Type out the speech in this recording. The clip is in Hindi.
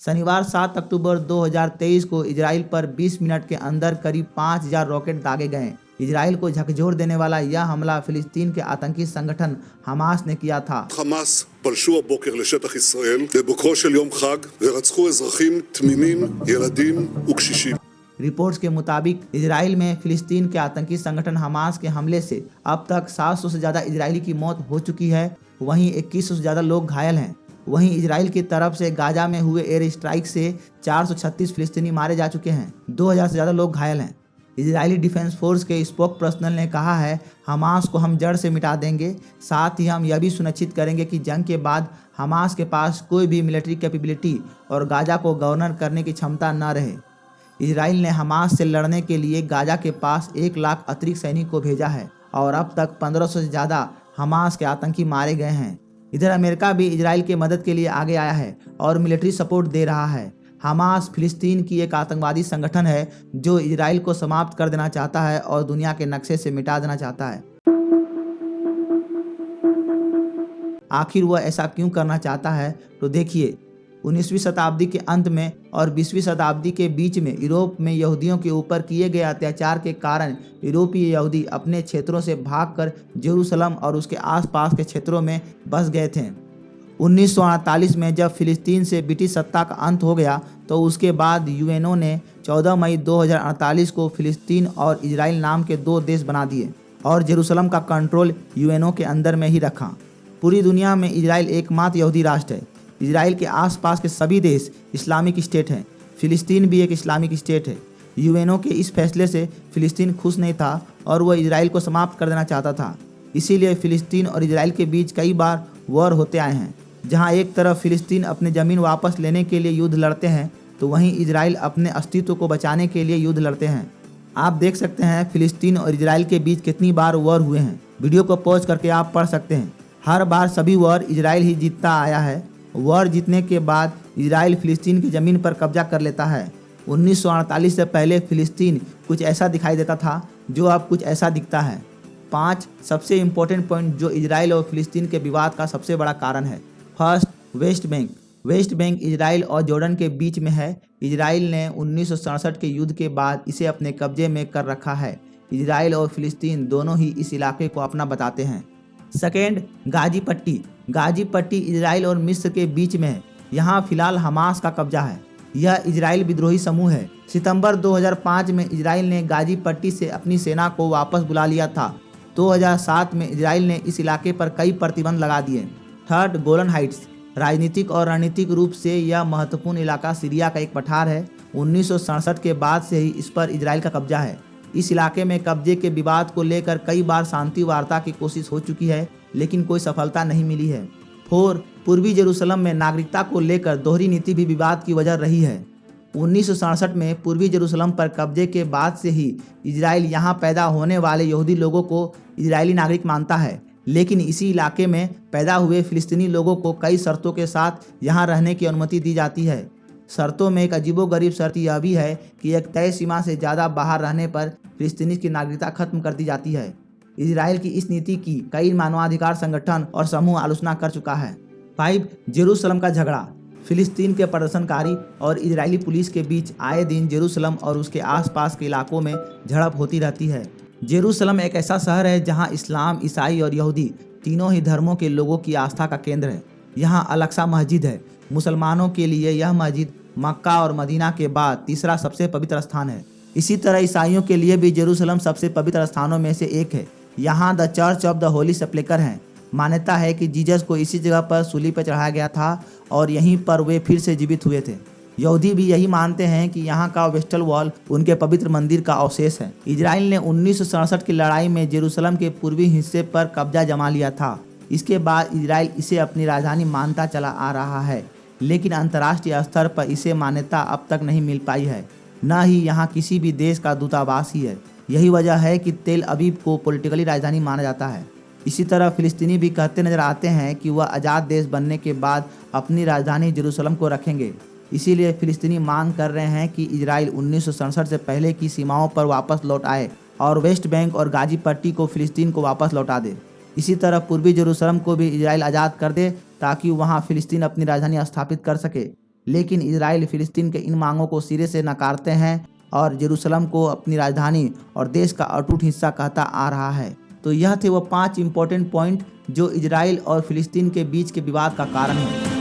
शनिवार 7 अक्टूबर 2023 को इजराइल पर 20 मिनट के अंदर करीब 5000 रॉकेट दागे गए। इजराइल को झकझोर देने वाला यह हमला फिलिस्तीन के आतंकी संगठन हमास ने किया था। חמאס פלשו הבוקר לשטח ישראל בבוקרו של יום חג ורצחו אזרחים תמימים, ילדים וקשישים. रिपोर्ट्स के मुताबिक इजराइल में फिलिस्तीन के आतंकी संगठन हमास के हमले से अब तक 700 से ज़्यादा इजरायली की मौत हो चुकी है, वहीं 2100 से ज़्यादा लोग घायल हैं। वहीं इजराइल की तरफ से गाजा में हुए एयर स्ट्राइक से 436 फिलिस्तीनी मारे जा चुके हैं, 2000 से ज़्यादा लोग घायल हैं। इजरायली डिफेंस फोर्स के स्पोक पर्सनल ने कहा है, हमास को हम जड़ से मिटा देंगे, साथ ही हम यह भी सुनिश्चित करेंगे कि जंग के बाद हमास के पास कोई भी मिलिट्री कैपेबिलिटी और गाजा को गवर्नर करने की क्षमता न रहे। इजराइल ने हमास से लड़ने के लिए गाजा के पास 1 लाख अतिरिक्त सैनिक को भेजा है और अब तक 1500 से ज़्यादा हमास के आतंकी मारे गए हैं। इधर अमेरिका भी इजराइल की मदद के लिए आगे आया है और मिलिट्री सपोर्ट दे रहा है। हमास फिलिस्तीन की एक आतंकवादी संगठन है जो इजराइल को समाप्त कर देना चाहता है और दुनिया के नक्शे से मिटा देना चाहता है। आखिर वह ऐसा क्यों करना चाहता है, तो देखिए, 19वीं शताब्दी के अंत में और 20वीं शताब्दी के बीच में यूरोप में यहूदियों के ऊपर किए गए अत्याचार के कारण यूरोपीय यहूदी अपने क्षेत्रों से भागकर जेरूसलम और उसके आसपास के क्षेत्रों में बस गए थे। 1948 में जब फिलिस्तीन से ब्रिटिश सत्ता का अंत हो गया तो उसके बाद यूएनओ ने 14 मई 2048 को फिलिस्तीन और इजराइल नाम के 2 देश बना दिए और जेरूसलम का कंट्रोल यूएनओ के अंदर में ही रखा। पूरी दुनिया में इजराइल एकमात्र यहूदी राष्ट्र है। इजराइल के आसपास के सभी देश इस्लामिक स्टेट हैं। फिलिस्तीन भी एक इस्लामिक स्टेट है। यूएनओ के इस फैसले से फिलिस्तीन खुश नहीं था और वह इजराइल को समाप्त कर देना चाहता था। इसीलिए फिलिस्तीन और इजराइल के बीच कई बार वॉर होते आए हैं, जहां एक तरफ फिलिस्तीन अपने ज़मीन वापस लेने के लिए युद्ध लड़ते हैं तो वहीं इजराइल अपने अस्तित्व को बचाने के लिए युद्ध लड़ते हैं। आप देख सकते हैं फिलिस्तीन और इजराइल के बीच कितनी बार वॉर हुए हैं। वीडियो को पॉज करके आप पढ़ सकते हैं। हर बार सभी वॉर इजराइल ही जीतता आया है। वॉर जीतने के बाद इजराइल फिलिस्तीन की ज़मीन पर कब्जा कर लेता है। 1948 से पहले फिलिस्तीन कुछ ऐसा दिखाई देता था जो अब कुछ ऐसा दिखता है। 5 सबसे इम्पोर्टेंट पॉइंट जो इजराइल और फिलिस्तीन के विवाद का सबसे बड़ा कारण है। First, West Bank. West Bank Israel और जॉर्डन के बीच में है। इजराइल ने 1967 के युद्ध के बाद इसे अपने कब्जे में कर रखा है। इजराइल और फिलिस्तीन दोनों ही इस इलाके को अपना बताते हैं। सेकेंड, गाजी पट्टी। गाजी पट्टी इजराइल और मिस्र के बीच में है। यहाँ फिलहाल हमास का कब्जा है। यह इजराइल विद्रोही समूह है। सितंबर 2005 में इजराइल ने गाजी पट्टी से अपनी सेना को वापस बुला लिया था। 2007 में इजराइल ने इस इलाके पर कई प्रतिबंध लगा दिए। Third, Golan Heights. राजनीतिक और रणनीतिक रूप से यह महत्वपूर्ण इलाका सीरिया का एक पठार है। 1967 के बाद से ही इस पर इजराइल का कब्जा है। इस इलाके में कब्जे के विवाद को लेकर कई बार शांति वार्ता की कोशिश हो चुकी है, लेकिन कोई सफलता नहीं मिली है। 4, पूर्वी जेरूसलम में नागरिकता को लेकर दोहरी नीति भी विवाद की वजह रही है। 1967 में पूर्वी जेरूसलम पर कब्जे के बाद से ही इजराइल यहाँ पैदा होने वाले यहूदी लोगों को इजरायली नागरिक मानता है, लेकिन इसी इलाके में पैदा हुए फिलिस्तीनी लोगों को कई शर्तों के साथ यहाँ रहने की अनुमति दी जाती है। शर्तों में एक अजीबोगरीब शर्त यह भी है कि एक तय सीमा से ज़्यादा बाहर रहने पर फिलिस्तीनी की नागरिकता खत्म कर दी जाती है। इजराइल की इस नीति की कई मानवाधिकार संगठन और समूह आलोचना कर चुका है। 5, जेरूसलम का झगड़ा। फिलिस्तीन के प्रदर्शनकारी और इजरायली पुलिस के बीच आए दिन जेरूसलम और उसके आसपास के इलाकों में झड़प होती रहती है। जेरूसलम एक ऐसा शहर है जहां इस्लाम, ईसाई और यहूदी तीनों ही धर्मों के लोगों की आस्था का केंद्र है। यहां अल-अक्सा मस्जिद है। मुसलमानों के लिए यह मस्जिद मक्का और मदीना के बाद तीसरा सबसे पवित्र स्थान है। इसी तरह ईसाइयों के लिए भी जेरूसलम सबसे पवित्र स्थानों में से एक है। यहाँ the church of the holy sepulchre है। मान्यता है कि जीसस को इसी जगह पर सूली पर चढ़ाया गया था और यहीं पर वे फिर से जीवित हुए थे। यहूदी भी यही मानते हैं कि यहाँ का वेस्टल वॉल उनके पवित्र मंदिर का अवशेष है। इजराइल ने 1967 की लड़ाई में जेरूसलम के पूर्वी हिस्से पर कब्जा जमा लिया था। इसके बाद इजराइल इसे अपनी राजधानी मानता चला आ रहा है, लेकिन अंतर्राष्ट्रीय स्तर पर इसे मान्यता अब तक नहीं मिल पाई है। न ही यहाँ किसी भी देश का दूतावास ही है। यही वजह है कि तेल अवीव को पॉलिटिकली राजधानी माना जाता है। इसी तरह फिलिस्तीनी भी कहते नजर आते हैं कि वह आज़ाद देश बनने के बाद अपनी राजधानी जेरूसलम को रखेंगे। इसीलिए फिलिस्तीनी मांग कर रहे हैं कि इजराइल 1967 से पहले की सीमाओं पर वापस लौट आए और वेस्ट बैंक और गाजी पट्टी को फिलिस्तीन को वापस लौटा दे। इसी तरह पूर्वी जेरूसलम को भी इजराइल आज़ाद कर दे ताकि वहां फिलिस्तीन अपनी राजधानी स्थापित कर सके। लेकिन इजराइल फिलिस्तीन के इन मांगों को सिरे से नकारते हैं और जेरूशलम को अपनी राजधानी और देश का अटूट हिस्सा कहता आ रहा है। तो यह थे वो 5 इंपॉर्टेंट पॉइंट जो इजराइल और फिलिस्तीन के बीच के विवाद का कारण है।